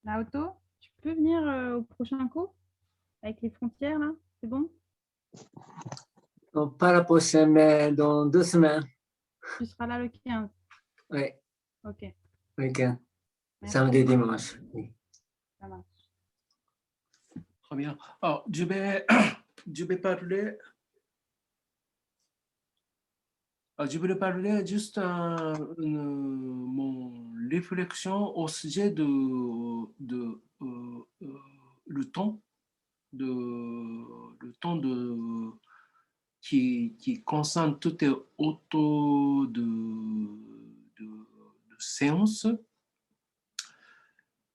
Naoto, tu peux venir au prochain cours avec les frontières là? C'est bon? Donc, pas la prochaine, mais dans 2 semaines. Tu seras là le 15. Oui, Ok, week-end. merci. Samedi, dimanche. Oui. Ça marche. Très bien. Alors, je vais parler. Je voulais parler juste mon réflexion au sujet le temps, le temps qui concerne tout est autour de séance.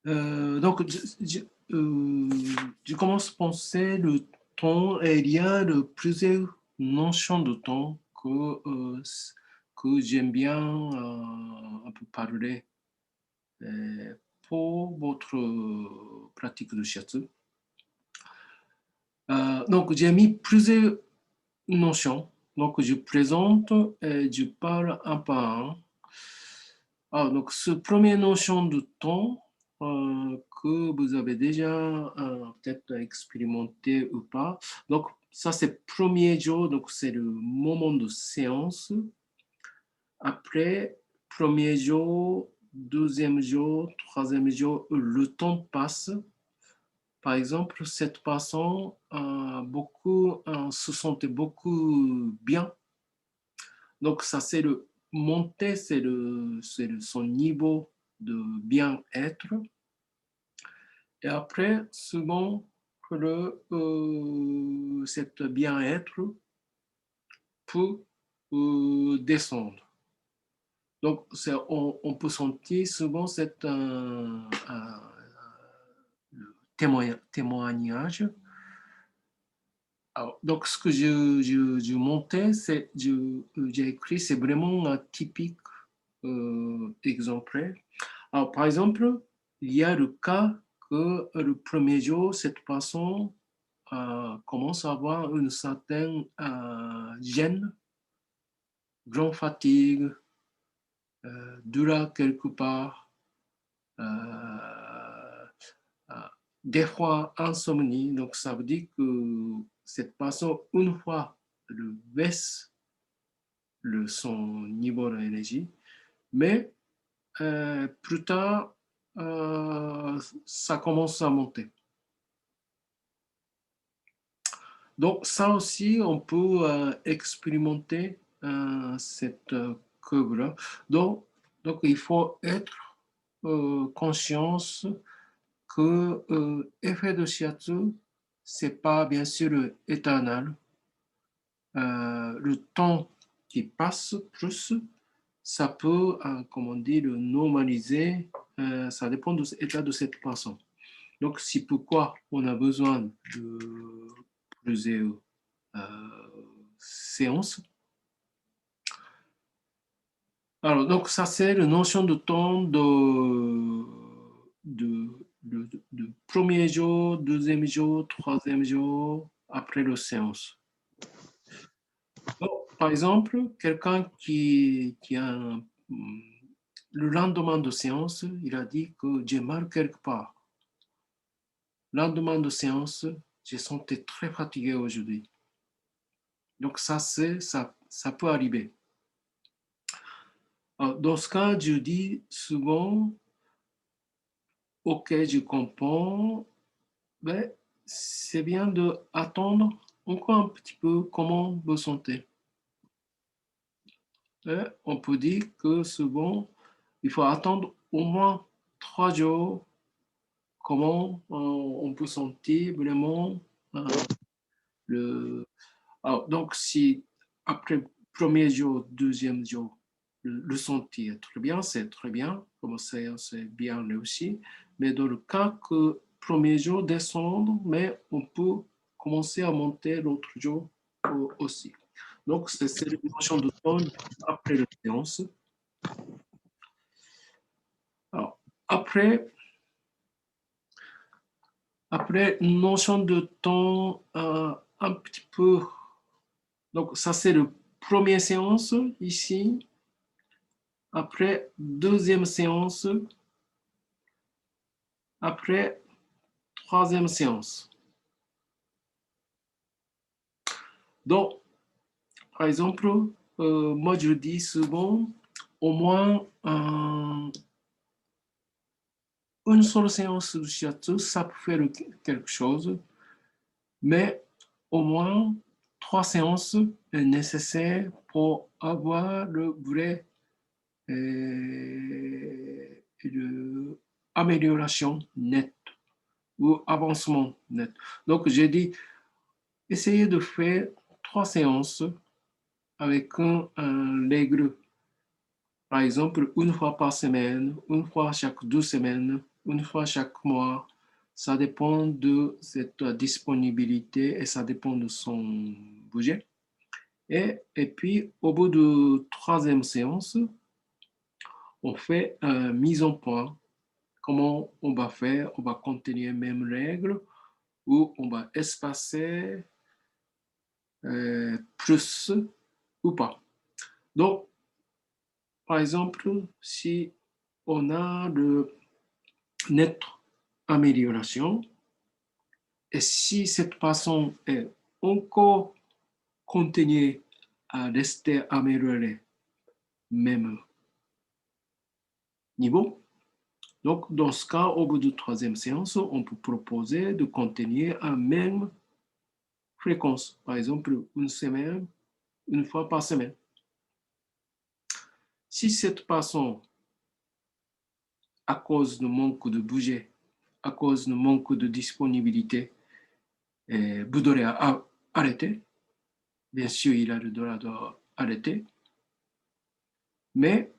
Donc, je commence à penser le temps, et il y a plusieurs notions de temps que j'aime bien un peu parler pour votre pratique de shiatsu. Donc, j'ai mis plusieurs notions. Donc, je présente et je parle un par un. Donc, ce premier notion de temps que vous avez déjà peut-être expérimenté ou pas. Donc, ça, c'est premier jour, donc c'est le moment de séance. Après, premier jour, deuxième jour, troisième jour, le temps passe. Par exemple, cette personne se sentait beaucoup bien. Donc, ça, c'est le monter, son niveau de bien-être. Et après, souvent, cet bien-être peut descendre. Donc, on peut sentir souvent témoignage. Alors, donc, ce que je montais, j'ai écrit, c'est vraiment un typique exemplaire. Alors, par exemple, il y a le cas que le premier jour, cette personne commence à avoir une certaine gêne, grande fatigue, douleur quelque part, des fois insomnie. Donc, ça veut dire que cette personne, une fois, elle baisse son niveau d'énergie, mais plus tard, ça commence à monter. Donc, ça aussi, on peut expérimenter cette courbe-là. Donc, il faut être conscience que l'effet de shiatsu, ce n'est pas bien sûr éternel. Le temps qui passe plus, ça peut, comment dire, le normaliser. Ça dépend de l'état de cette personne. Donc, c'est pourquoi on a besoin de plusieurs séances. Alors, donc, ça, c'est la notion de temps de premier jour, deuxième jour, troisième jour, après la séance. Donc, par exemple, quelqu'un qui a le lendemain de séance, il a dit que j'ai mal quelque part. Lendemain de séance, je sentais très fatigué aujourd'hui. Donc, ça peut arriver. Alors, dans ce cas, je dis souvent, OK, je comprends, mais c'est bien d'attendre encore un petit peu comment vous sentez. Et on peut dire que souvent, il faut attendre au moins 3 jours, comment on peut sentir vraiment le... Alors, donc, si après premier jour, deuxième jour, le sentir très bien, c'est très bien, comme c'est bien réussi. Mais dans le cas que premier jour descendre, mais on peut commencer à monter l'autre jour aussi. Donc, c'est une notion de temps après la séance. Alors, après, une notion de temps un petit peu... Donc, ça, c'est la première séance ici. Après, deuxième séance, Après, troisième séance. Donc, par exemple, moi je dis souvent, au moins une seule séance de shiatsu, ça peut faire quelque chose, mais au moins 3 séances est nécessaire pour avoir le vrai amélioration nette ou avancement net. Donc, j'ai dit, essayez de faire 3 séances avec un règle. Par exemple, une fois par semaine, une fois chaque 2 semaines, une fois chaque mois. Ça dépend de cette disponibilité et ça dépend de son budget. Et puis, au bout de troisième séance, on fait mise en point. Comment on va faire? On va continuer même règle ou on va espacer plus ou pas. Donc, par exemple, si on a de nette amélioration et si cette personne est encore continuée à rester améliorée même niveau, donc dans ce cas, au bout de troisième séance, on peut proposer de continuer à même fréquence, par exemple une semaine, une fois par semaine. Si cette personne, à cause de manque de budget, à cause de manque de disponibilité, voudrait arrêter, bien sûr, il a le droit d'arrêter, mais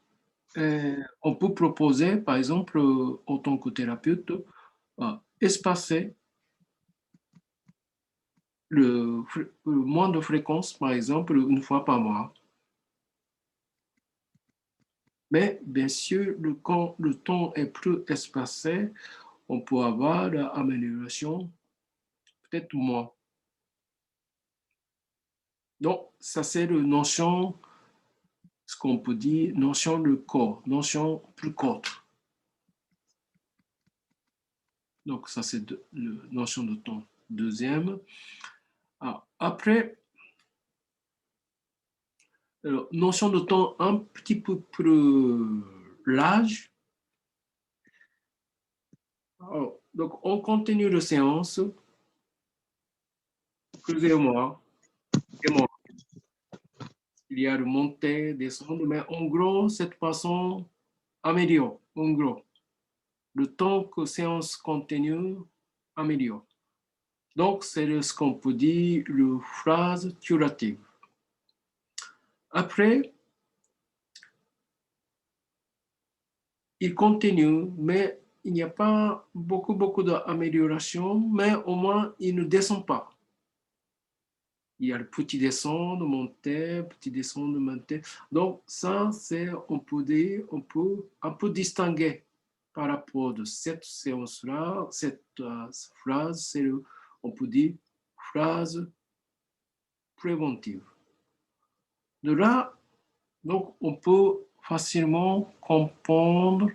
on peut proposer, par exemple, en tant que thérapeute, espacer le moins de fréquence, par exemple, une fois par mois. Mais bien sûr, quand le temps est plus espacé, on peut avoir l'amélioration peut-être moins. Donc, ça c'est la notion, ce qu'on peut dire, notion de corps, notion plus courte. Donc, ça c'est la notion de temps. Deuxième. Après, notion de temps un petit peu plus large. Alors, donc, on continue la séance plusieurs mois. Il y a de montée, descendre, mais en gros, cette façon améliore, en gros. Le temps que séance continue améliore. Donc, c'est ce qu'on peut dire la phrase curative. Après, il continue, mais il n'y a pas beaucoup d'amélioration, mais au moins, il ne descend pas. Il y a le petit descendre, monter, petit descendre, monter. Donc, ça, c'est, on peut dire, on peut un peu distinguer par rapport de cette séance-là, cette phrase, c'est, on peut dire, phrase préventive. De là, donc, on peut facilement comprendre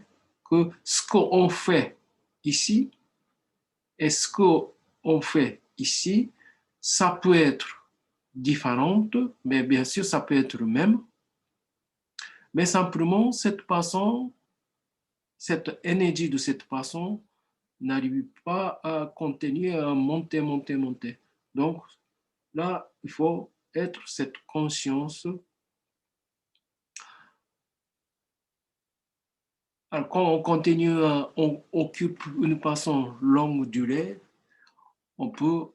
que ce qu'on fait ici et ce qu'on fait ici, ça peut être différent, mais bien sûr, ça peut être le même. Mais simplement, cette façon, cette énergie de cette façon n'arrive pas à continuer à monter. Donc, là, il faut être cette conscience. Alors, quand on continue, on occupe une façon longue durée, on peut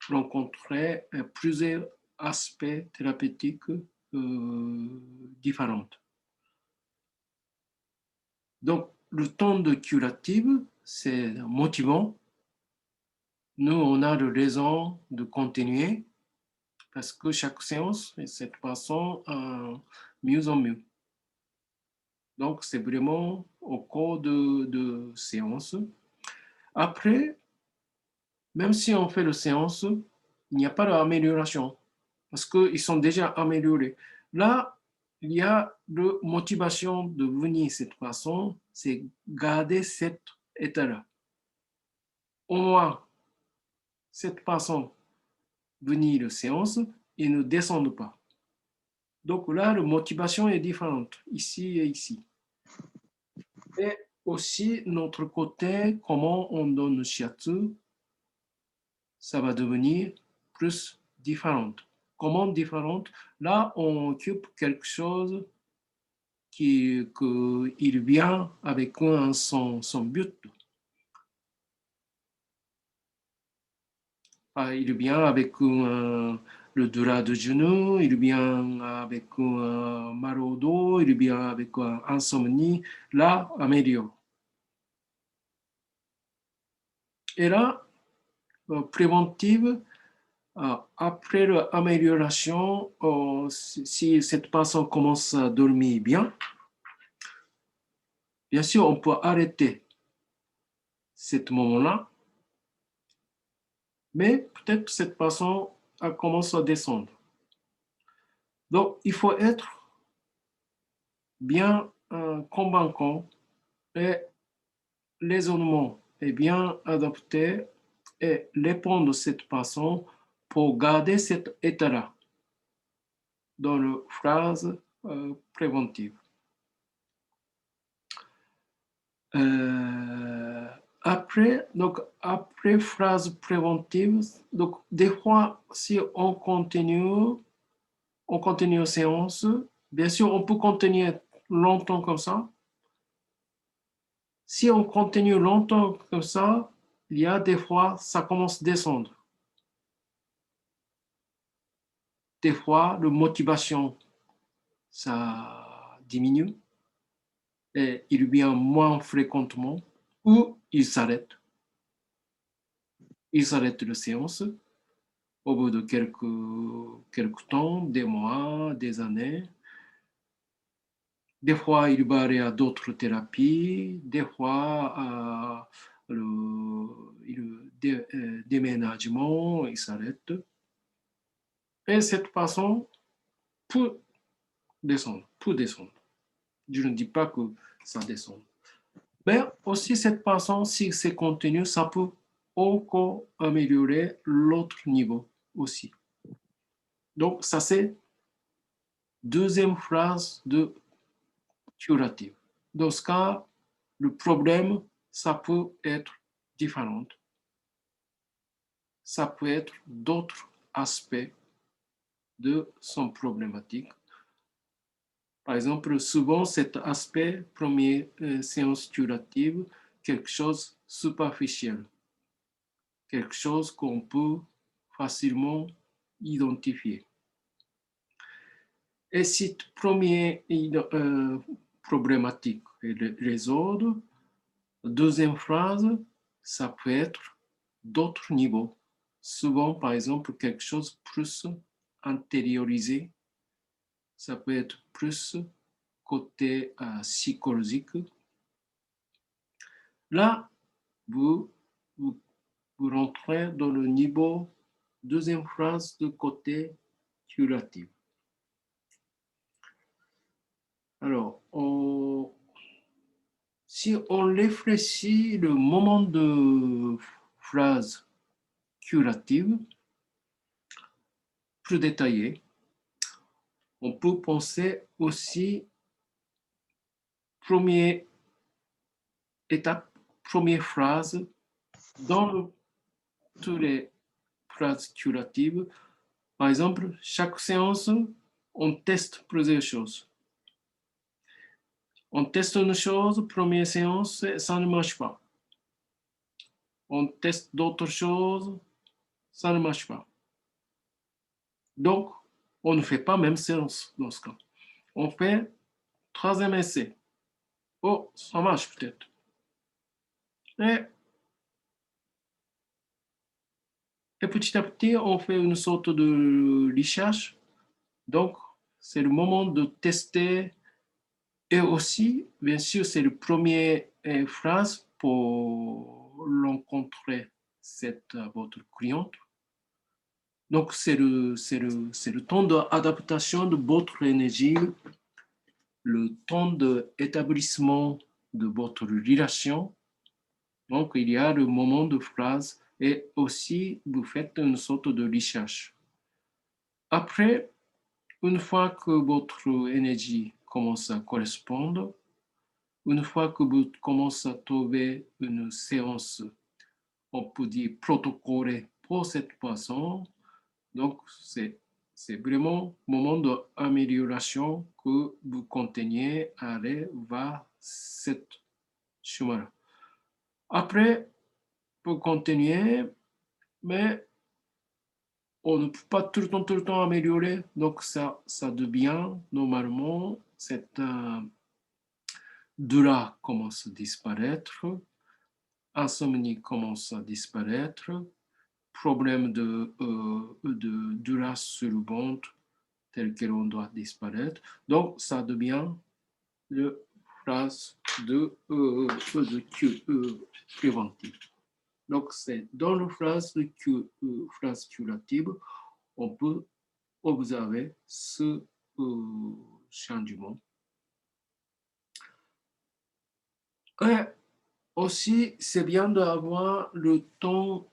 rencontrer plusieurs aspects thérapeutiques différents. Donc, le temps de curative, c'est motivant. Nous, on a de raisons de continuer parce que chaque séance est cette façon mieux en mieux. Donc, c'est vraiment au cours de séance. Après, même si on fait la séance, il n'y a pas d'amélioration parce qu'ils sont déjà améliorés. Là, il y a la motivation de venir de cette façon, c'est garder cet état-là. au moins cette personne venir à séance et ne descendent pas. Donc là, la motivation est différente, ici et ici. Et aussi, notre côté, comment on donne le shiatsu, ça va devenir plus différente. Comment différente? Là, on occupe quelque chose qui il vient avec son but. Il vient avec le droit de genou, il vient avec mal au dos, il vient avec insomnie. Là, améliore. Et là, préventive, après l'amélioration, si cette personne commence à dormir bien, bien sûr, on peut arrêter ce moment-là, mais peut-être cette personne commence à descendre. Donc, il faut être bien convaincant et raisonnement est bien adapté et répondre à cette personne pour garder cet état-là dans la phrase préventive. Après phrase préventive, donc des fois, si on continue la séance, bien sûr, on peut continuer longtemps comme ça. Si on continue longtemps comme ça, il y a des fois, ça commence à descendre. Des fois, la motivation, ça diminue et il vient moins fréquemment ou il s'arrête. Il s'arrête la séance au bout de quelques temps, des mois, des années. Des fois, il va aller à d'autres thérapies. Des fois, le déménagement, il s'arrête. Et cette façon peut descendre. Je ne dis pas que ça descend. Mais aussi, cette façon, si c'est continu, ça peut encore améliorer l'autre niveau aussi. Donc, ça, c'est deuxième phrase de curative. Dans ce cas, le problème, ça peut être différent. Ça peut être d'autres aspects de son problématique. Par exemple, souvent, cet aspect, première séance curative, quelque chose de superficiel, quelque chose qu'on peut facilement identifier. Et cette première problématique est résoudre, deuxième phrase, ça peut être d'autres niveaux. Souvent, par exemple, quelque chose de plus intériorisé, ça peut être plus côté psychologique. Là, vous rentrez dans le niveau, deuxième phrase de côté curatif. Alors, si on réfléchit le moment de phrase curative, plus détaillé, on peut penser aussi première étape, première phrase dans toutes les phrases curatives. Par exemple, chaque séance, on teste plusieurs choses. On teste une chose, première séance, ça ne marche pas. On teste d'autres choses, ça ne marche pas. Donc, on ne fait pas même séance dans ce cas. On fait troisième essai. Oh, ça marche peut-être. Et petit à petit, on fait une sorte de recherche. Donc, c'est le moment de tester. Et aussi, bien sûr, c'est la première phrase pour rencontrer votre cliente. Donc, c'est le temps d'adaptation de votre énergie, le temps d'établissement de votre relation. Donc, il y a le moment de phrase et aussi vous faites une sorte de recherche. Après, une fois que votre énergie commence à correspondre, une fois que vous commencez à trouver une séance, on peut dire protocolée pour cette personne, donc c'est vraiment un moment d'amélioration que vous continuez à aller vers cette chemin-là. Après, pour continuer, mais on ne peut pas tout le temps améliorer, donc ça devient normalement cette douleur commence à disparaître, insomnie commence à disparaître, problème de douleur sur le ventre tel que l'on doit disparaître. Donc ça devient le phrase de préventive. Donc c'est dans le phrase curative, on peut observer ce changement. Et aussi, c'est bien d'avoir le temps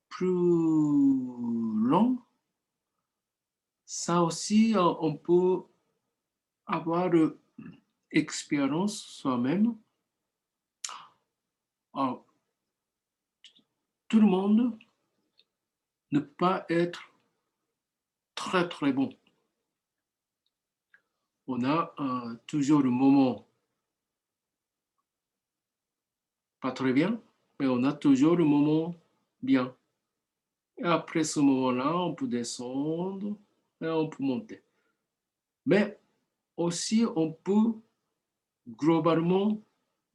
plus long. Ça aussi, on peut avoir l'expérience soi-même. Alors, tout le monde ne peut pas être très très bon. On a toujours le moment pas très bien, mais on a toujours le moment bien. Et après ce moment-là, on peut descendre et on peut monter. Mais aussi, on peut globalement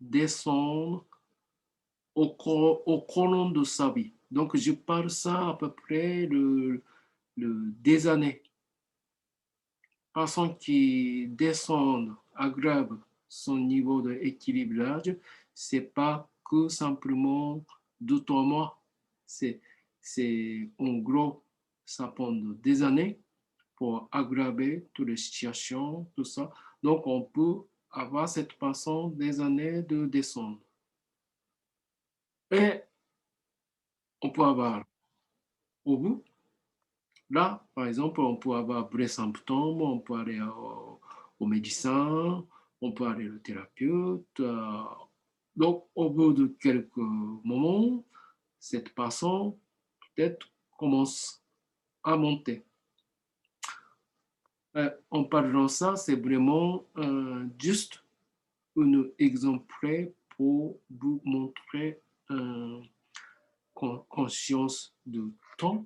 descendre au cours de sa vie. Donc, je parle ça à peu près des années. Personne qui descend, aggrave son niveau d'équilibrage, c'est pas que simplement 2-3 mois. C'est en gros, ça prend des années pour aggraver toutes les situations, tout ça. Donc, on peut avoir cette façon des années de descendre. Et on peut avoir au bout, là, par exemple, on peut avoir vrai symptômes, on peut aller au médecin, on peut aller au thérapeute. Donc, au bout de quelques moments, cette personne peut-être commence à monter. En parlant de ça, c'est vraiment juste un exemple pour vous montrer conscience de temps.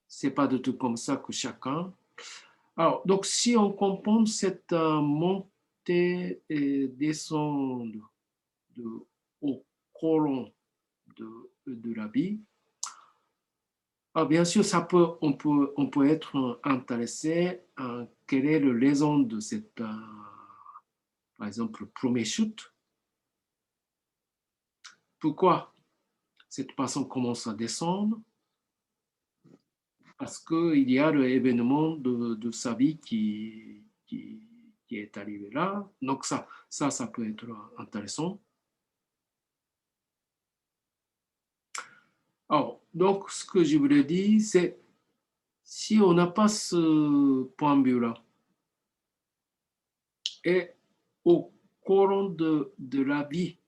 C'est pas du tout comme ça que chacun. Alors, donc, si on comprend cette montée et descente au colon de la vie, alors bien sûr, on peut être intéressé à quelle est la raison de cette, par exemple, première chute. Pourquoi cette personne commence à descendre? Parce qu'il y a l'événement de sa vie qui est arrivé là. Donc ça peut être intéressant. Alors, donc, ce que je voulais dire, c'est si on n'a pas ce point de vue-là, et au cours de la vie,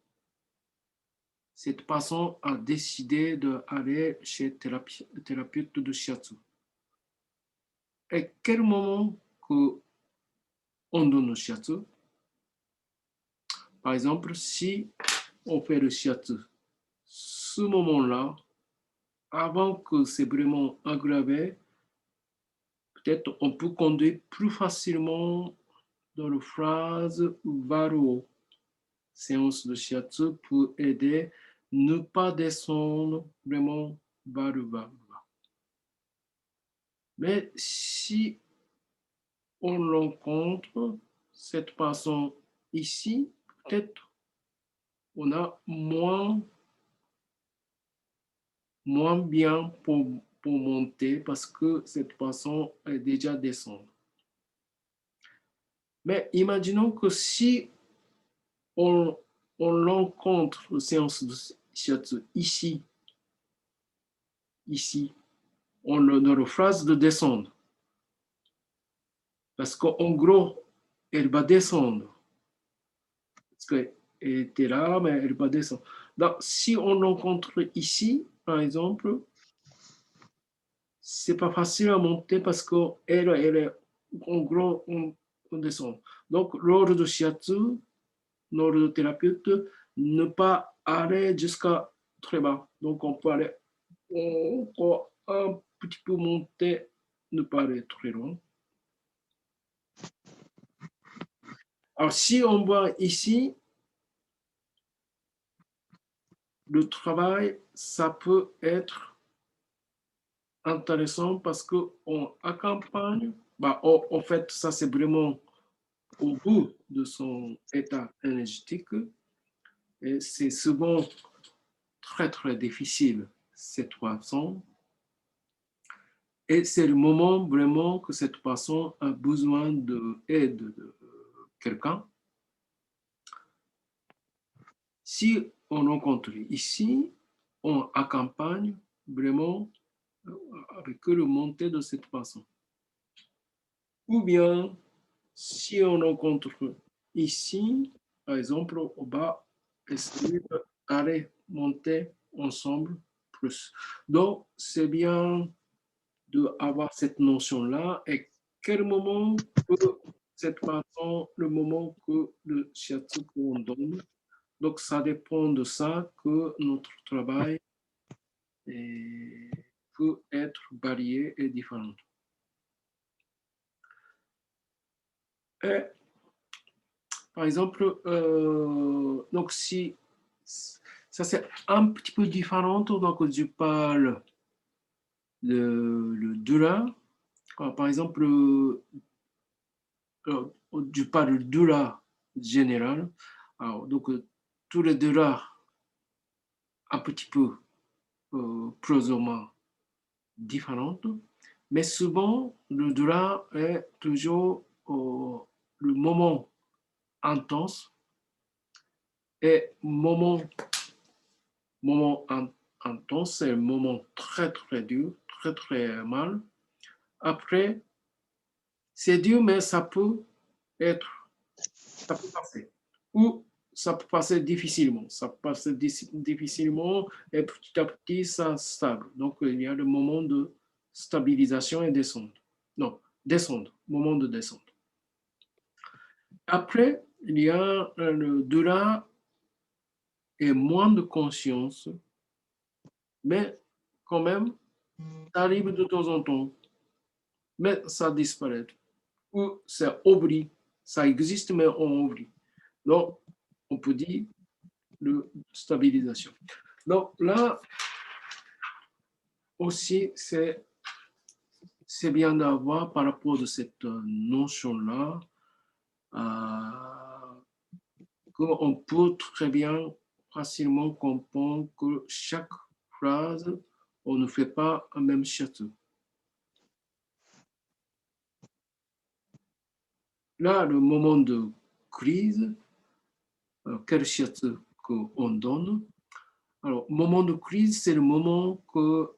cette personne a décidé d'aller chez thérapeute de shiatsu. Et quel moment que on donne le shiatsu? Par exemple, si on fait le shiatsu, ce moment-là, avant que c'est vraiment aggravé, peut-être on peut conduire plus facilement dans la phrase vers le haut. Séance de shiatsu pour aider ne pas descendre vraiment vers le bas. Mais si on rencontre cette personne ici, peut-être on a moins bien pour monter parce que cette personne est déjà descendue. Mais imaginons que si on on rencontre la séance de shiatsu ici, on a dans la phrase de descendre. Parce qu'en gros, elle va descendre. Parce qu'elle était là, mais elle va descendre. Donc, si on rencontre ici, par exemple, c'est pas facile à monter parce qu'elle est, en gros, on descend. Donc, l'ordre de shiatsu, l'ordre de thérapeute, ne pas aller jusqu'à très bas. Donc, on peut aller encore un petit peu monter, ne pas aller très loin. Alors, si on voit ici, le travail, ça peut être intéressant parce qu'on accompagne, en fait, ça c'est vraiment au bout de son état énergétique et c'est souvent très, très difficile cette façon. Et c'est le moment vraiment que cette personne a besoin d'aide de quelqu'un. Si on rencontre ici, on accompagne vraiment avec le montée de cette façon. Ou bien, si on rencontre ici, par exemple, on va essayer d'aller monter ensemble plus. Donc, c'est bien d'avoir cette notion-là et quel moment que cette façon, le moment que le shiatsu qu'on donne. Donc, ça dépend de ça que notre travail peut être varié et différent. Et, par exemple, donc si ça c'est un petit peu différent, donc je parle le doula. Par exemple, je parle doula général. Alors, donc, tous les doulas un petit peu plus ou moins différentes, mais souvent le doula est toujours le moment intense et moment intense, c'est un moment très très dur, très très mal. Après, c'est dur, mais ça peut passer. Ou ça peut passer difficilement. Ça peut passer difficilement et petit à petit, ça stable. Donc, il y a le moment de stabilisation et descente. Non, descendre, moment de descente. Après, il y a le doula et moins de conscience, mais quand même, ça arrive de temps en temps, mais ça disparaît. Ou c'est oubli, ça existe, mais on oublie. Donc, on peut dire de stabilisation. Donc là aussi, c'est bien d'avoir par rapport à cette notion-là, qu'on peut très bien facilement comprendre que chaque phrase, on ne fait pas un même shiatsu. Là, le moment de crise, quel shiatsu qu'on donne. Alors, moment de crise, c'est le moment que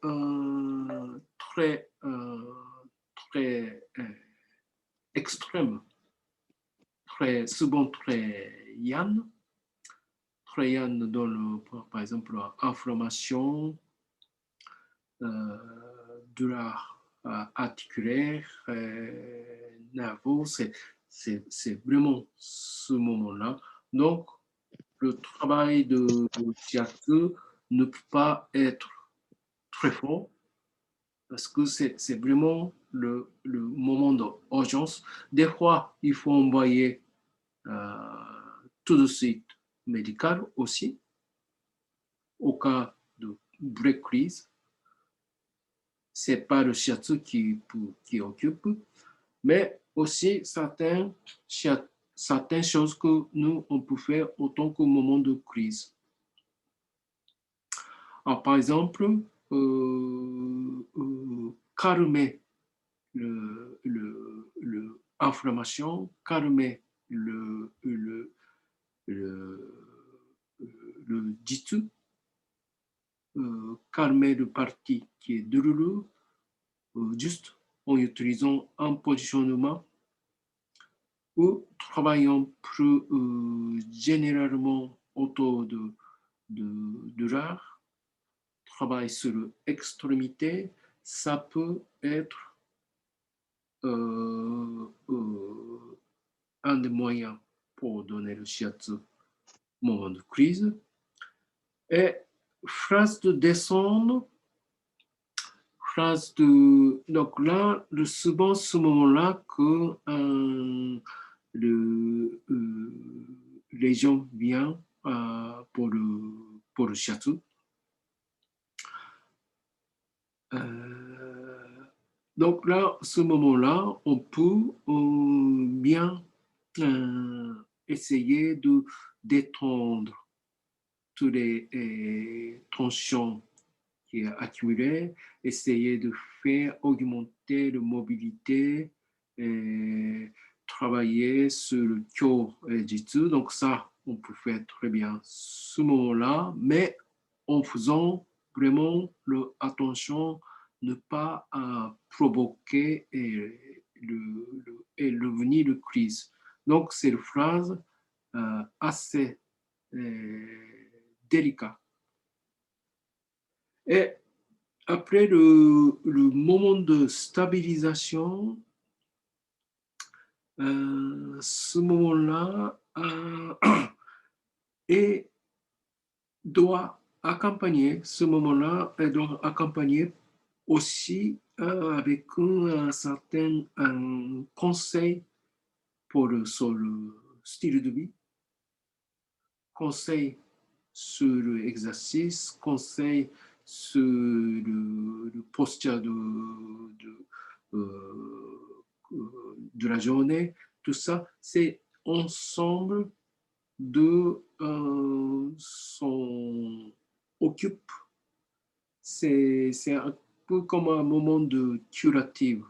très extrême, souvent très yang dans par exemple, inflammation douleur articulaire, nerveux, c'est vraiment ce moment-là. Donc, le travail de shiatsu ne peut pas être très fort parce que c'est vraiment le moment d'urgence. Des fois, il faut envoyer tout de suite médical aussi, au cas de break crise. Ce n'est pas le shiatsu qui occupe, mais aussi certaines choses que nous, on peut faire autant qu'au moment de crise. Alors, par exemple, calmer l'inflammation, calmer le jitsu, calmer le parti qui est douloureux, juste en utilisant un positionnement ou travaillant plus généralement autour de l'art, travail sur l'extrémité, ça peut être un des moyens pour donner le shiatsu au moment de crise. Et phrase de descendre, phrase de... Donc là, souvent, ce moment-là, que les gens viennent pour le shiatsu. Donc là, ce moment-là, on peut bien essayer de détendre toutes les tensions qui est accumulées, essayer de faire augmenter la mobilité, travailler sur le kyo et jitsu. Donc ça, on peut faire très bien ce moment-là, mais en faisant vraiment attention ne pas provoquer et venir de crise. Donc, c'est une phrase assez délicate. Et après le moment de stabilisation, ce moment-là doit accompagner ce moment-là et doit accompagner aussi avec un certain conseil pour sur le style de vie, conseil sur l'exercice, conseil sur le posture de la journée. Tout ça, c'est ensemble occupe. C'est un peu comme un moment de curative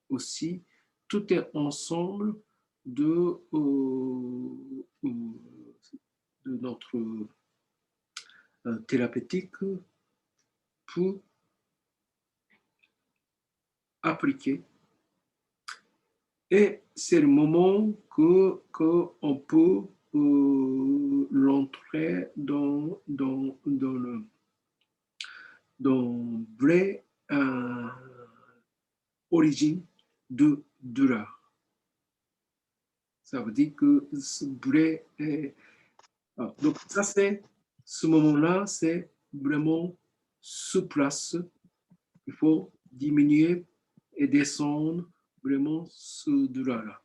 aussi. Tout est ensemble de notre thérapeutique pour appliquer. Et c'est le moment qu'on peut l'entrer dans vraie origine de l'art. Ça veut dire que ce vrai donc ça c'est ce moment-là, c'est vraiment sur place. Il faut diminuer et descendre vraiment ce douleur-là.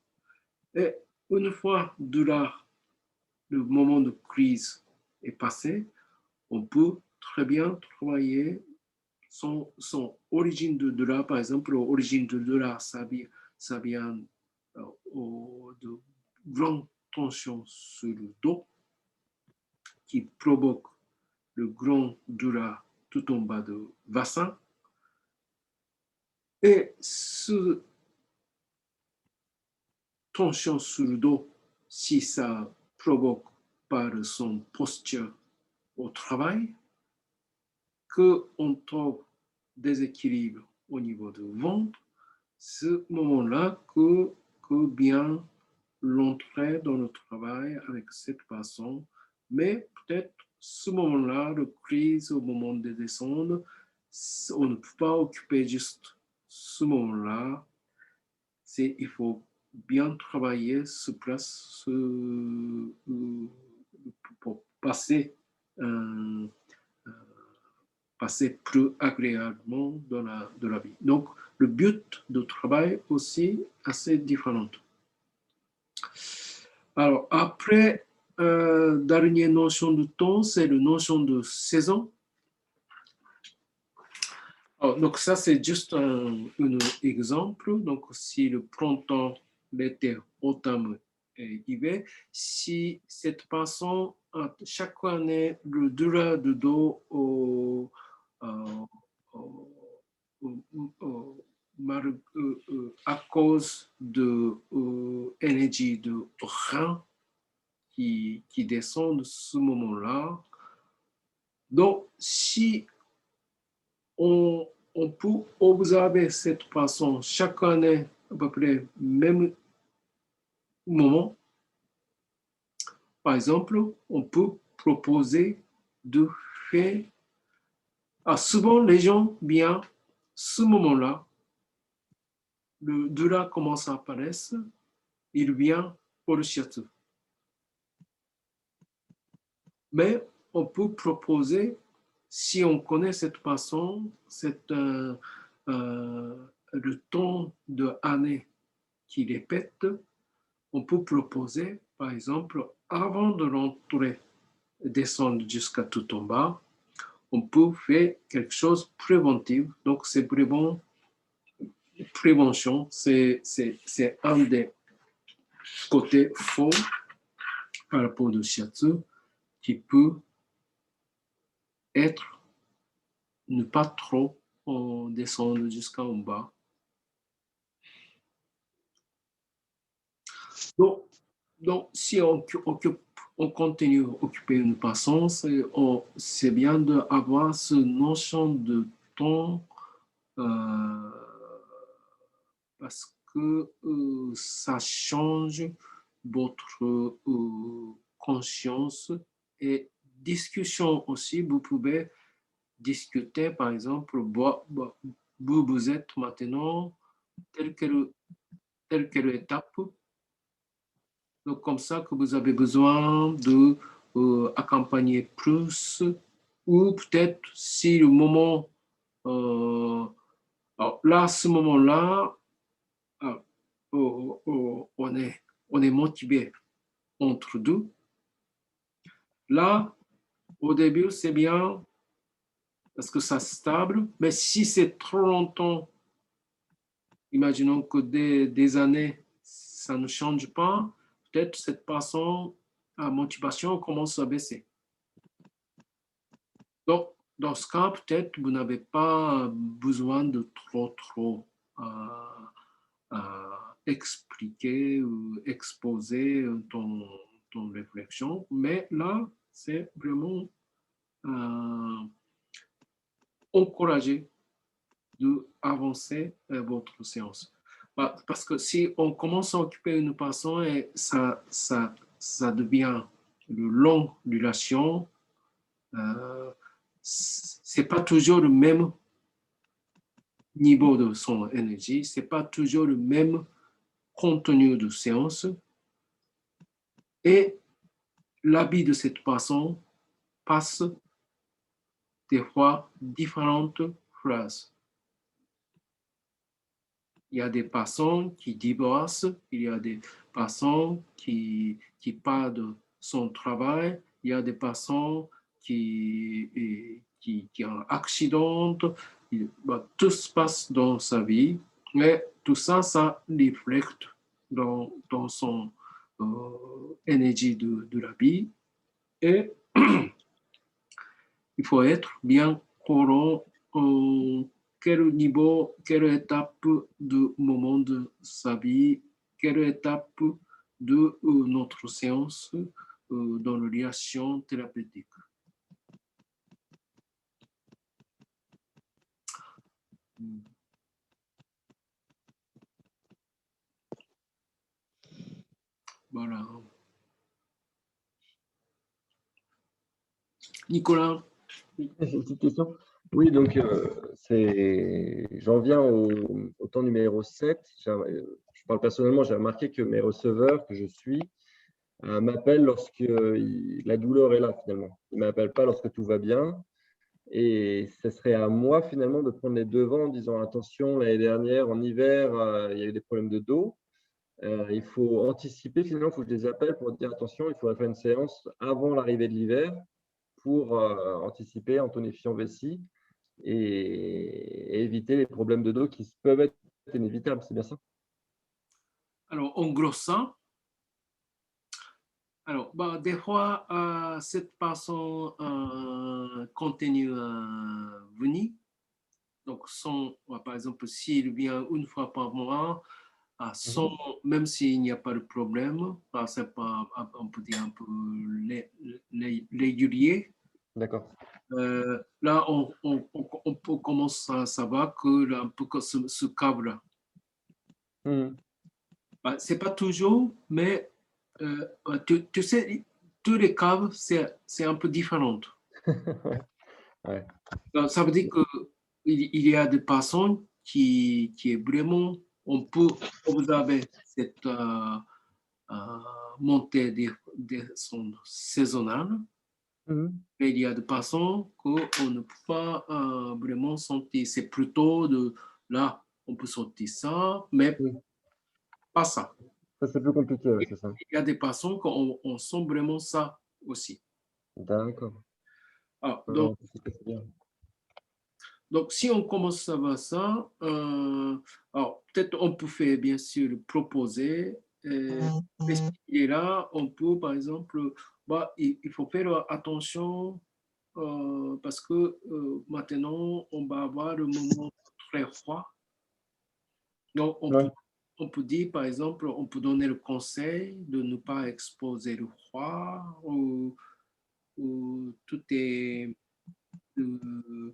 Et une fois le moment de crise est passé, on peut très bien travailler son origine de douleur. Par exemple, l'origine de douleur, ça vient de grandes tensions sur le dos qui provoque le grand douleur tout en bas de bassin. Et ce tension sur le dos, si ça provoque par son posture au travail, qu'on trouve déséquilibre au niveau du ventre, ce moment-là que bien l'entrer dans le travail avec cette façon, mais peut-être ce moment-là, de crise au moment de descendre, on ne peut pas occuper juste ce moment-là. Il faut bien travailler sur place pour passer plus agréablement dans la vie. Donc, le but de travail aussi assez différent. Alors, après, dernière notion de temps, c'est la notion de saison. Alors, donc, ça, c'est juste un exemple. Donc, si le printemps, l'été, automne et hiver, si cette façon, chaque année, le durée de dos à cause de l'énergie de rein qui descend de ce moment-là, Donc, si on peut observer cette façon chaque année, à peu près même moment, par exemple, on peut proposer de faire. Souvent, les gens viennent ce moment-là, le doula commence à apparaître, il vient pour le shiatsu. Mais on peut proposer, si on connaît cette façon, le temps de année qui répète, on peut proposer, par exemple, avant de rentrer, descendre jusqu'à tout en bas, on peut faire quelque chose de préventif. Donc, c'est vraiment prévention, c'est un des côtés faux par rapport au shiatsu qui peut être ne pas trop descendre jusqu'en bas. Donc si on continue à occuper une façon, c'est bien d'avoir ce notion de temps parce que ça change votre conscience et discussion aussi. Vous pouvez discuter, par exemple, vous êtes maintenant telle quelle étape. Donc, comme ça que vous avez besoin de accompagner plus ou peut-être si le moment, alors là, à ce moment-là, on est motivé entre deux. Là, au début, c'est bien parce que ça stable, mais si c'est trop longtemps, imaginons que des années, ça ne change pas, peut-être cette façon, la motivation commence à baisser. Donc, dans ce cas, peut-être vous n'avez pas besoin de trop expliquer ou exposer ton réflexion, mais là, c'est vraiment encourager d'avancer votre séance. Parce que si on commence à occuper une personne et ça devient une longue duration, c'est pas toujours le même niveau de son énergie, c'est pas toujours le même contenu de séance et l'habit de cette personne passe des fois différentes phrases. Il y a des personnes qui divorcent, il y a des personnes qui parlent de son travail, il y a des personnes qui ont un accident, tout se passe dans sa vie, mais tout ça, ça reflète dans son énergie de la vie. Et il faut être bien courant quel niveau, quelle étape du moment de sa vie, quelle étape de notre séance dans la relation thérapeutique. Voilà. Nicolas. J'ai une petite question. Oui, donc j'en viens au temps numéro 7. Je parle personnellement, j'ai remarqué que mes receveurs que je suis m'appellent lorsque la douleur est là finalement. Ils ne m'appellent pas lorsque tout va bien. Et ce serait à moi finalement de prendre les devants en disant attention, l'année dernière, en hiver, il y a eu des problèmes de dos. Il faut anticiper, finalement, il faut que je les appelle pour dire attention, il faudrait faire une séance avant l'arrivée de l'hiver pour anticiper en tonifiant vessie et éviter les problèmes de dos qui peuvent être inévitables, c'est bien ça? Alors, en gros, ça. Alors, des fois, cette personne continue à venir. Donc, par exemple, s'il vient une fois par mois, même s'il n'y a pas de problème, c'est pas, on peut dire un peu régulier. D'accord. Là, on commence à savoir que là, un peu que ce câble, bah, c'est pas toujours, mais tu sais, tous les câbles, c'est un peu différent. Ouais. Donc, ça veut dire que il y a des personnes qui est vraiment, on peut observer cette euh, montée des sons saisonnales, mais il y a des personnes qu'on ne peut pas vraiment sentir. C'est plutôt de là, on peut sentir ça, mais Oui. pas ça. Ça, c'est plus compliqué, ouais, Il c'est ça. y a des personnes qu'on sent vraiment ça aussi. D'accord. Alors, Ouais, c'est bien. donc, si on commence à voir ça, alors peut-être on peut faire bien sûr proposer. Mais s'il est là, on peut par exemple, bah, il faut faire attention parce que maintenant on va avoir le moment très froid. Donc, Ouais. on peut dire par exemple, on peut donner le conseil de ne pas exposer le froid ou tout est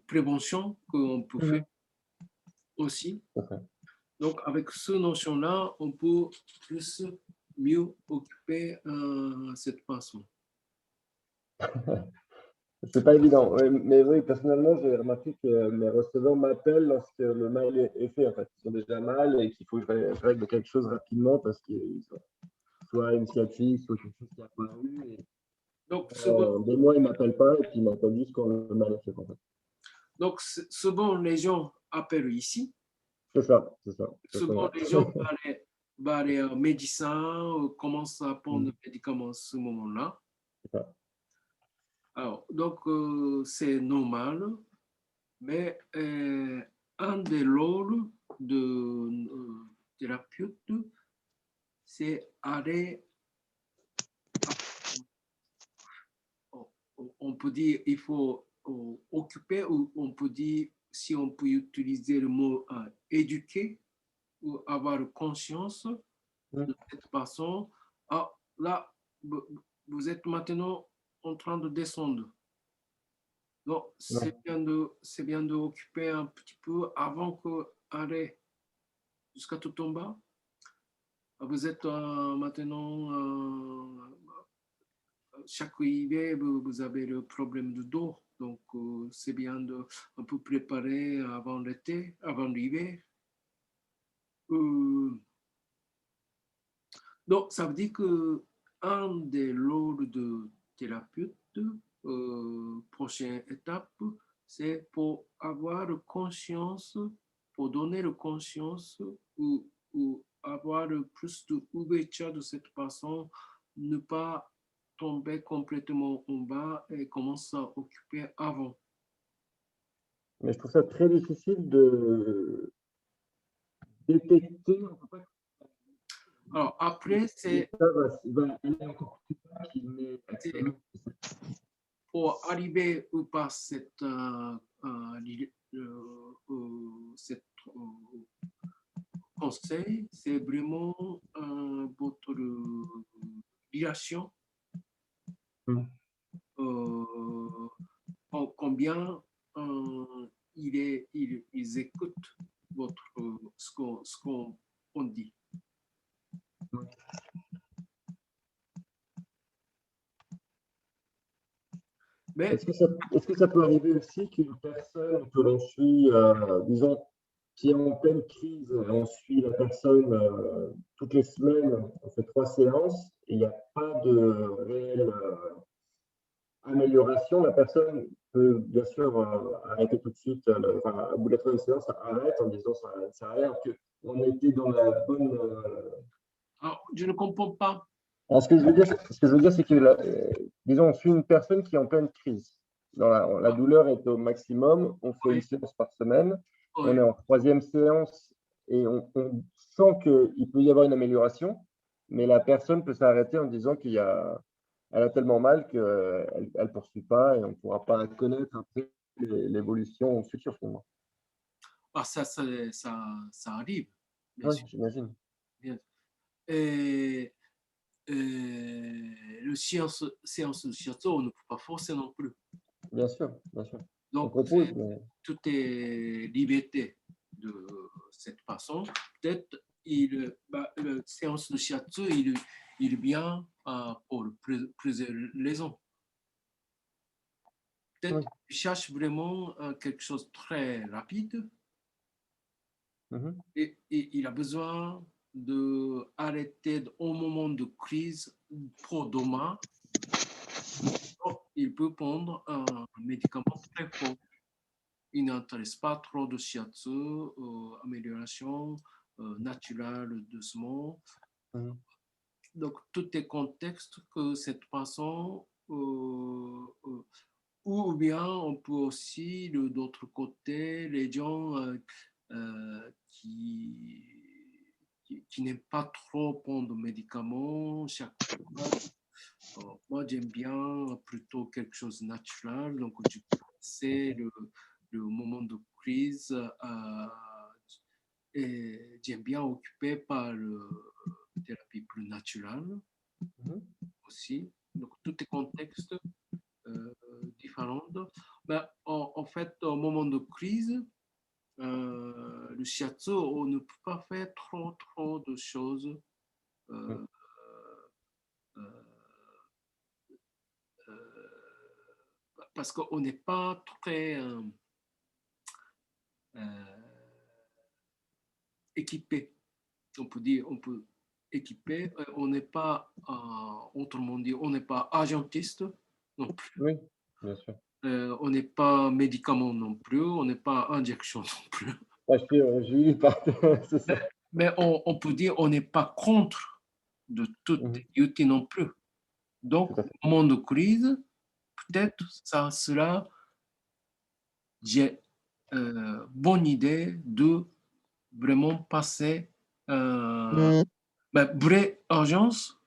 prévention qu'on peut faire aussi. Tout à fait. Donc, avec ce notion-là, on peut plus mieux occuper cette façon. C'est pas évident, ouais, mais oui, personnellement, j'ai remarqué que mes receveurs m'appellent lorsque le mail est fait. En fait, ils sont déjà mal et qu'il faut que je règle quelque chose rapidement parce qu'ils sont soit initiative, soit quelque chose qui n'a pas eu. Et Donc, souvent, des mois, ils ne m'appellent pas et puis ils m'appellent juste quand le mail est fait. En fait. souvent, les gens appellent ici. C'est ça, Souvent, exactement. les gens vers les médecins commencent à prendre des médicaments à ce moment-là. C'est ça. Alors, donc, c'est normal, mais un des rôles de thérapeute, c'est aller, on peut dire, il faut occuper, ou on peut dire, si on peut utiliser le mot éduquer, ou avoir conscience de cette façon. Ah, là, vous êtes maintenant en train de descendre. Donc, Ouais. c'est bien d'occuper un petit peu avant que aller jusqu'à tout en bas. Vous êtes maintenant, chaque hiver, vous avez le problème de dos. Donc, c'est bien de un peu préparer avant l'été, avant l'hiver. Donc, ça veut dire que un des rôles de thérapeute, prochaine étape, c'est pour avoir conscience, pour donner la conscience ou avoir plus d'ouverture de cette façon, ne pas tomber complètement en bas et commencer à occuper avant. Mais je trouve ça très difficile de détecter. Alors, après, c'est Ça va aller encore plus bas qu'il n'est actuellement. pour arriver ou pas cette, cette conseil, c'est vraiment votre relation, combien ils écoutent votre, ce qu'on dit. Mais Est-ce que ça peut arriver aussi qu'une personne que l'on suit, disons, qui est en pleine crise, on suit la personne toutes les semaines, on fait 3 séances, et il n'y a pas de réelle amélioration, la personne peut bien sûr arrêter tout de suite, au bout de la troisième séance, ça arrête en disant ça ne sert à rien, qu'on était dans la bonne. alors, je ne comprends pas. Alors, ce que je veux dire, c'est que, disons, on suit une personne qui est en pleine crise. La douleur est au maximum, on fait une séance par semaine, on est en troisième séance et on sent qu'il peut y avoir une amélioration, mais la personne peut s'arrêter en disant qu'elle a tellement mal qu'elle ne poursuit pas et on ne pourra pas connaître après l'évolution future finalement. Ah, ça arrive, bien Oui, sûr. j'imagine. Bien. Et, le séance de shiatsu, on ne peut pas forcer non plus. Bien sûr, bien sûr. On Donc, propose, mais tout est liberté de cette façon. Peut-être la séance de shiatsu, il vient pour plusieurs raisons. Peut-être oui. qu'il cherche vraiment quelque chose de très rapide Mhm. et il a besoin d'arrêter au moment de crise pour demain. Donc, il peut prendre un médicament très fort. Il n'intéresse pas trop de shiatsu, amélioration naturelle, doucement. Mhm. Donc, tout est contexte que cette façon, ou bien on peut aussi, d'autre côté, les gens qui n'aiment pas trop prendre de médicaments chaque fois. Moi, j'aime bien plutôt quelque chose de naturel. Donc, c'est le moment de crise. Et j'aime bien occupé par la thérapie plus naturelle Mhm. aussi. Donc, tout est contexte différent. Ben, en fait, au moment de crise, le shiatsu, on ne peut pas faire trop de choses. Mhm. Euh, Parce qu'on n'est pas très équipé. On peut dire, on peut équiper. On n'est pas, autrement dit, on n'est pas agentiste non plus. Oui, bien sûr. On n'est pas médicament non plus. On n'est pas injection non plus. Julie, c'est ça. Mais on peut dire, on n'est pas contre de tout Mhm. outils non plus. Donc, Tout à fait. au moment de crise, peut-être ça sera j'ai bonne idée de vraiment passer vraie urgence,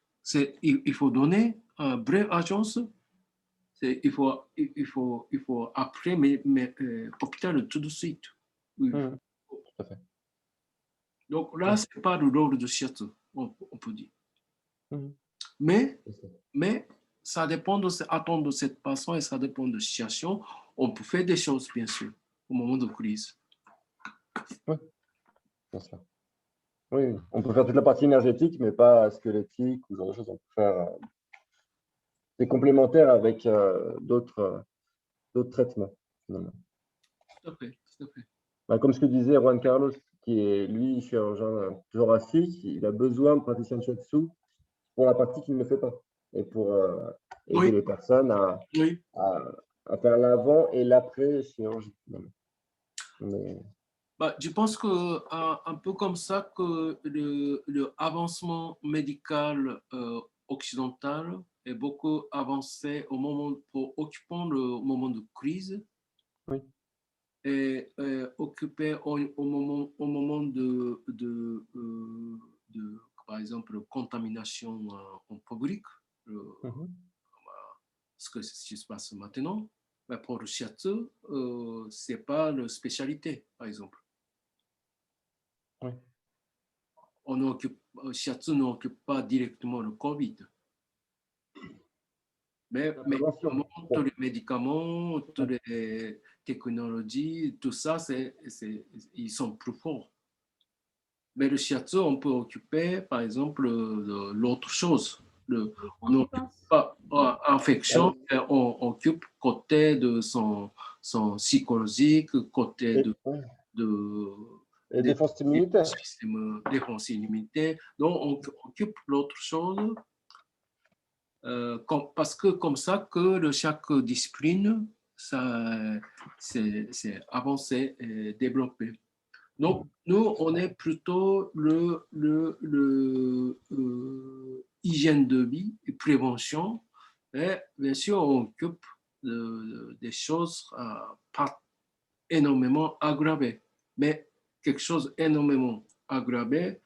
il faut donner un vraie urgence, il faut après, mais hôpital tout de suite. Oui. Mhm. Tout à fait. Donc là, Ouais. ce n'est pas le rôle de shiatsu, on peut dire. Mhm. Mais, C'est ça. mais ça dépend de cette façon et ça dépend de la situation. On peut faire des choses, bien sûr, au moment de crise. Oui, bien sûr. Oui, oui. On peut faire toute la partie énergétique, mais pas squelettique ou ce genre de choses. On peut faire des complémentaires avec d'autres traitements, finalement. Tout à fait, tout à fait. Bah, comme ce que disait Juan Carlos, qui est, lui, chirurgien thoracique, il a besoin de praticien de shiatsu pour la partie qu'il ne fait pas et pour aider Oui, les personnes oui. à faire l'avant et l'après chirurgie. Mais, Bah, je pense que un peu comme ça que le avancement médical occidental est beaucoup avancé au moment pour occupant le moment de crise oui. et occupé au moment par exemple contamination en public, Mhm. ce qui se passe maintenant. Mais pour le shiatsu, c'est pas la spécialité, par exemple. Oui. Shiatsu n'occupe pas directement le Covid. Mais Prévention. tous les médicaments, toutes les technologies, tout ça, ils sont plus forts. Mais le shiatsu, on peut occuper, par exemple, l'autre chose. Les On n'occupe conséquences. pas infection, Allez. on occupe côté de son psychologique, côté Et, ouais. de Et des défense immunitaire. systèmes de défense illimitée. Donc, on occupe l'autre chose parce que comme ça que chaque discipline, ça, c'est avancé et développé. Donc, nous, on est plutôt hygiène de vie et prévention. Et bien sûr, on occupe des choses pas énormément aggravées. Mais quelque chose énormément aggravé,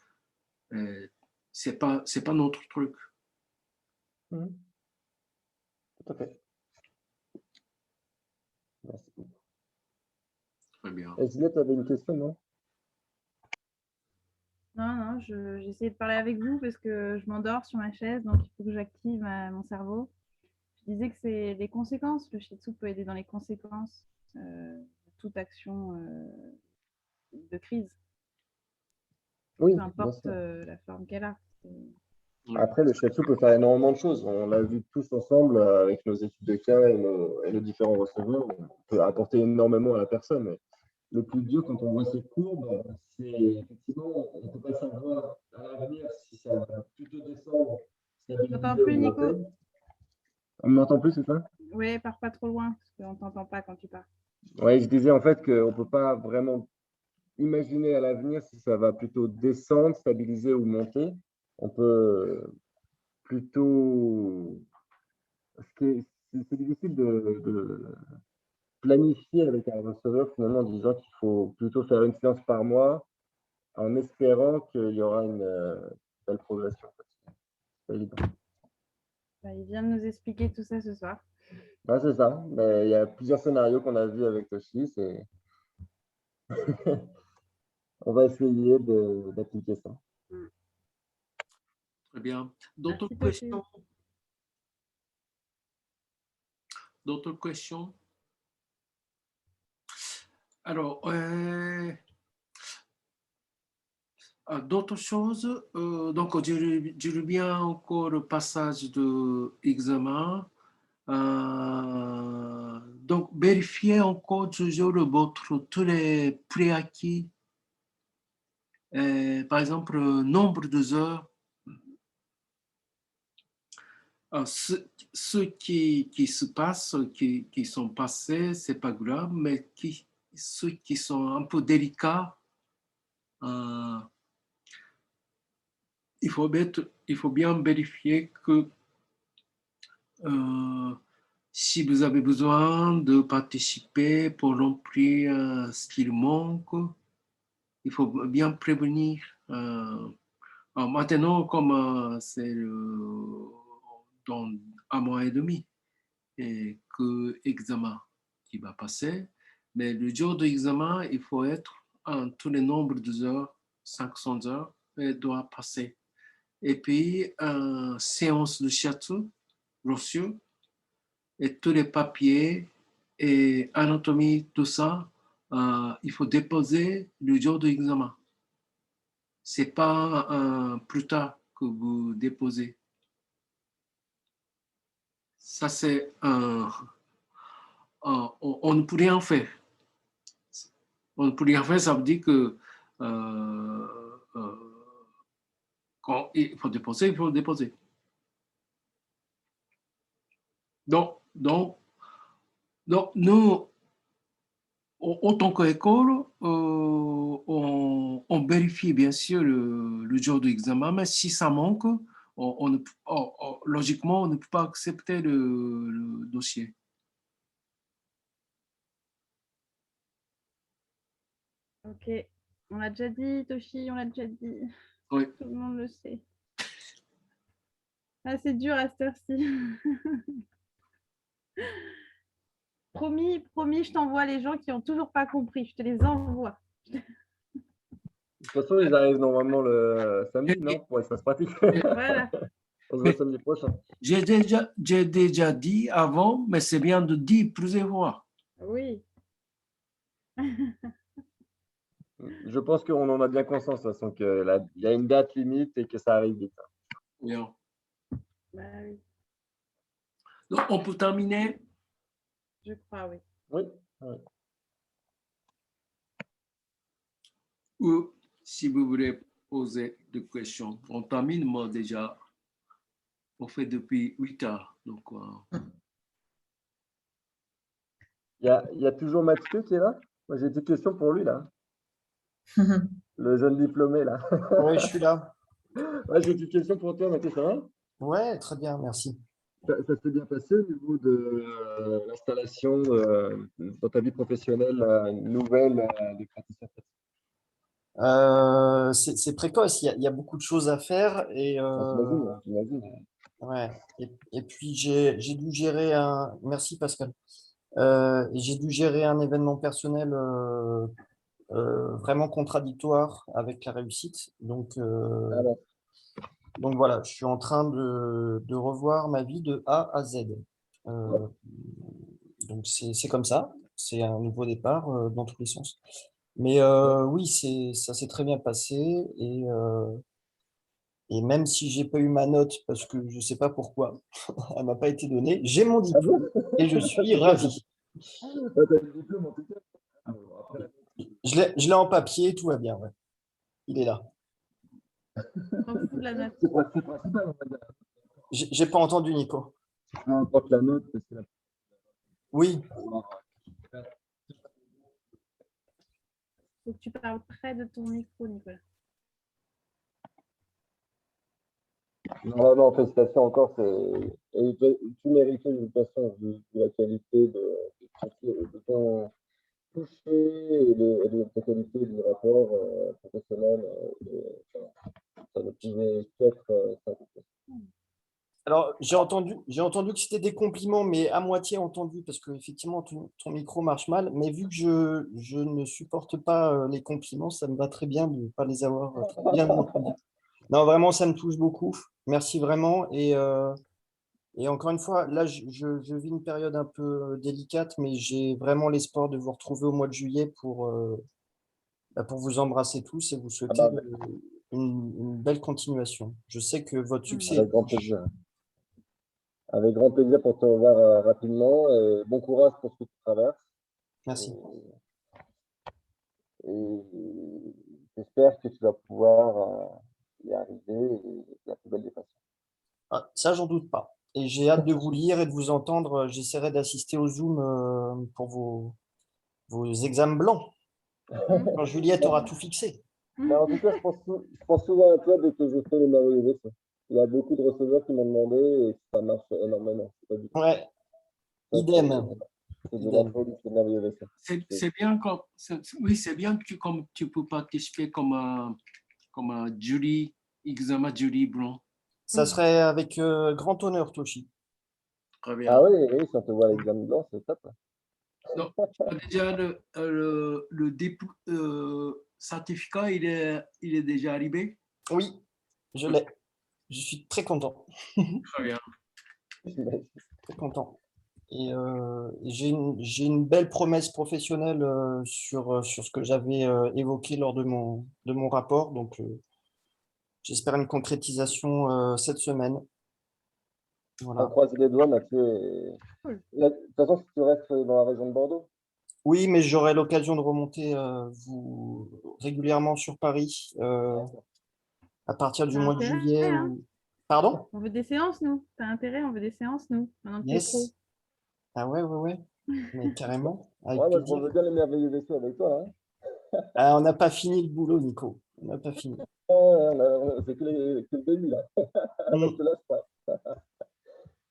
c'est pas notre truc. Mhm. Tout à fait. Merci beaucoup. Très bien. Et Juliette, tu avais une question, non? Non, j'essaie de parler avec vous parce que je m'endors sur ma chaise, donc il faut que j'active mon cerveau. disais que c'est les conséquences. Le shiatsu peut aider dans les conséquences de toute action de crise, Oui, peu bien importe sûr. la forme qu'elle a. Après, le shiatsu peut faire énormément de choses. On l'a vu tous ensemble avec nos études de cas et nos différents receveurs. On peut apporter énormément à la personne. Mais le plus dur quand on voit ces courbes, c'est effectivement, on ne peut pas savoir à l'avenir si ça va plutôt descendre, Je t'entends stabiliser plus, ou Nico. monter. On m'entend plus, c'est ça? Oui, pars pas trop loin, parce qu'on ne t'entend pas quand tu pars. Oui, je disais en fait qu'on ne peut pas vraiment imaginer à l'avenir si ça va plutôt descendre, stabiliser ou monter. On peut plutôt. C'est difficile de planifier avec un receveur finalement en disant qu'il faut plutôt faire une séance par mois en espérant qu'il y aura une belle progression. C'est pas évident. Bah, il vient de nous expliquer tout ça ce soir. Ouais, c'est ça. Mais il y a plusieurs scénarios qu'on a vus avec Toshi. On va essayer d'appliquer ça. Très bien. D'autres Merci, Toshi. questions? D'autres questions? Alors, d'autres choses. Donc, je reviens encore au passage de examen. Donc, vérifiez encore toujours tous les préacquis. Par exemple, le nombre de heures. Ceux qui se passent, qui sont passés, c'est pas grave, mais ceux qui sont un peu délicats, il faut bien vérifier que si vous avez besoin de participer pour remplir ce qu'il manque, il faut bien prévenir. Maintenant, comme c'est dans un mois et demi et que examen qui va passer, mais le jour de l'examen, il faut être tous les nombres de heures, 500 heures, doit passer. Et puis, séance de shiatsu reçue et tous les papiers et anatomie, tout ça, il faut déposer le jour de l'examen. Ce n'est pas plus tard que vous déposez. Ça, c'est on ne peut rien faire. On ne peut rien faire, ça veut dire que quand il faut déposer, il faut déposer. Donc nous, autant qu'école, on vérifie bien sûr le jour de l'examen, mais si ça manque, logiquement, on ne peut pas accepter le dossier. Ok, on l'a déjà dit, Toshi, on l'a déjà dit. Oui. Tout le monde le sait. Ah, c'est dur à cette heure-ci. Promis, je t'envoie les gens qui n'ont toujours pas compris. Je te les envoie. De toute façon, ils arrivent normalement le samedi, non? Ouais, ça se pratique. Voilà. On se voit samedi prochain. J'ai déjà dit avant, mais c'est bien de dire plusieurs fois. Oui. Je pense qu'on en a bien conscience, de toute façon, qu'il y a une date limite et que ça arrive vite. Bien. Bah, oui. Donc, on peut terminer. Je crois, oui. Oui. Oui. Ou si vous voulez poser des questions, on termine. Moi, déjà, on fait depuis 8 heures. Donc, Il y a toujours Mathieu qui est là. Moi, j'ai une petite question pour lui, là. Le jeune diplômé, là. Oui, je suis là. Ouais, j'ai une petite question pour toi, Mathieu, ça va? Ouais, très bien, merci. Ça s'est bien passé au niveau de l'installation dans ta vie professionnelle nouvelle des praticiens? C'est précoce, il y a beaucoup de choses à faire et, J'imagine. ouais. Et puis j'ai dû gérer un. Merci Pascal. J'ai dû gérer un événement personnel vraiment contradictoire avec la réussite. Donc voilà, je suis en train de revoir ma vie de A à Z. Donc, c'est comme ça. C'est un nouveau départ dans tous les sens. Mais oui, ça s'est très bien passé. Et même si j'ai pas eu ma note, parce que je sais pas pourquoi, elle m'a pas été donnée, j'ai mon diplôme et je suis ravi. Ouais, t'as le diplôme, en tout cas. Ah, bon, après, Je l'ai en papier, tout va bien. Ouais. Il est là. On s'en fout de la note. c'est principal, on va dire. J'ai pas entendu, Nico. Peu importe la note, parce que la Oui, Faut que tu parles près de ton micro, Nicolas. non, félicitations encore. Et tu méritais de toute façon, vu la qualité de ton toucher et de ta qualité du rapport professionnel. Ça ne pouvait qu'être satisfait. alors j'ai entendu que c'était des compliments, mais à moitié entendu, parce que effectivement ton micro marche mal. Mais vu que je ne supporte pas les compliments, ça me va très bien de ne pas les avoir très bien entendus. Non, vraiment, ça me touche beaucoup. Merci vraiment. Et encore une fois, là, je vis une période un peu délicate, mais j'ai vraiment l'espoir de vous retrouver au mois de juillet pour vous embrasser tous et vous Ah souhaiter bah, une belle continuation. Je sais que votre succès est avec grand proche. plaisir. Avec grand plaisir pour te revoir rapidement. Et bon courage pour ce que tu traverses. Merci. Et j'espère que tu vas pouvoir y arriver et la plus belle des façons. Ah, ça, j'en doute pas. Et j'ai hâte de vous lire et de vous entendre. J'essaierai d'assister au Zoom pour vos examens blancs. Quand Juliette aura tout fixé. Mais en tout cas, je pense souvent à toi dès que je fais les merveilleux vaisseaux. Il y a beaucoup de receveurs qui m'ont demandé et ça marche énormément. C'est pas du tout. Ouais, Ça, idem. c'est de la folie, c'est merveilleux vaisseau. C'est bien comme, oui, c'est bien que comme tu peux participer comme un jury, examen jury blanc. Ça serait avec grand honneur, Toshi. Très bien. Ah oui, oui, si on te voit à l'examen blanc, c'est top. Donc, tu as déjà certificat, il est déjà arrivé. Oui, je l'ai. Je suis très content. Très bien. Très content. Et j'ai une belle promesse professionnelle sur ce que j'avais évoqué lors de mon rapport. Donc, j'espère une concrétisation cette semaine. On Voilà. croise les doigts, Mathieu. Cool. De toute façon, si tu restes dans la région de Bordeaux, Oui, mais j'aurai l'occasion de remonter régulièrement sur Paris à partir du T'as mois de intérêt, juillet. hein? Pardon? On veut des séances, nous. T'as intérêt, on veut des séances, nous. Maintenant que t'es pro. Yes. Ah ouais. Mais carrément, avec ouais, moi je plaisir. veux bien les merveilleux vaisseaux avec toi. Hein. Ah, on n'a pas fini le boulot, Nico. On n'a pas fini. C'est que le début là. Mm. Donc là, je passe.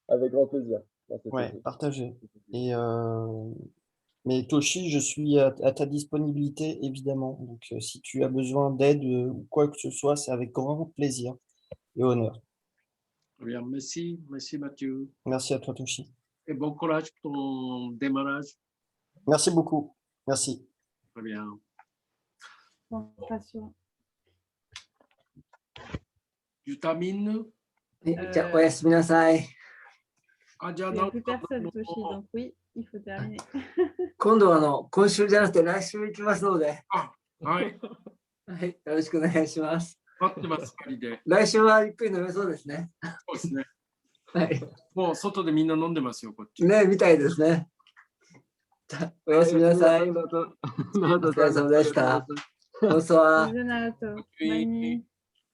Avec grand plaisir. Non, Ouais, partagé. Et mais Toshi, je suis à ta disponibilité, évidemment. Donc, si tu as besoin d'aide ou quoi que ce soit, c'est avec grand plaisir et honneur. Très bien. Merci Mathieu. Merci à toi, Toshi. Et bon courage pour ton démarrage. Merci beaucoup. Merci. Très bien. Bon, pas sûr. Je termine. じゃあ、おやすみなさい。 Ah, Il n'y a plus personne, Toshi. Donc oui, il faut terminer. 今度は今週じゃなくて来週行きますので、はい。はい、よろしくお願いします。待ってます、パリで。来週はゆっくり飲めそうですね。そうですね。はい。もう外でみんな飲んでますよ、こっち。ね、みたいですね。じゃあおやすみなさい。おお疲れ様でした。Bonsoir. Bisous, Naruto. Bonne nuit.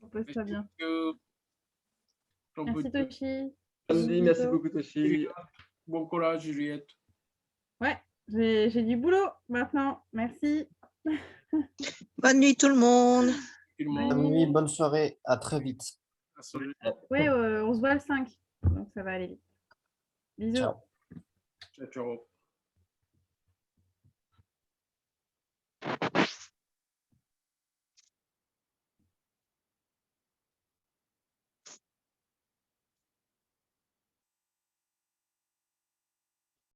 Repose-toi bien. Merci, Toshi. Merci beaucoup, Toshi. Bon courage, Juliette. Ouais, j'ai du boulot maintenant. Merci. Bonne nuit tout le monde. Bonne nuit, bonne soirée. À très vite. Ouais, on se voit le 5. Donc ça va aller vite. Bisous. Ciao. Ciao, ciao.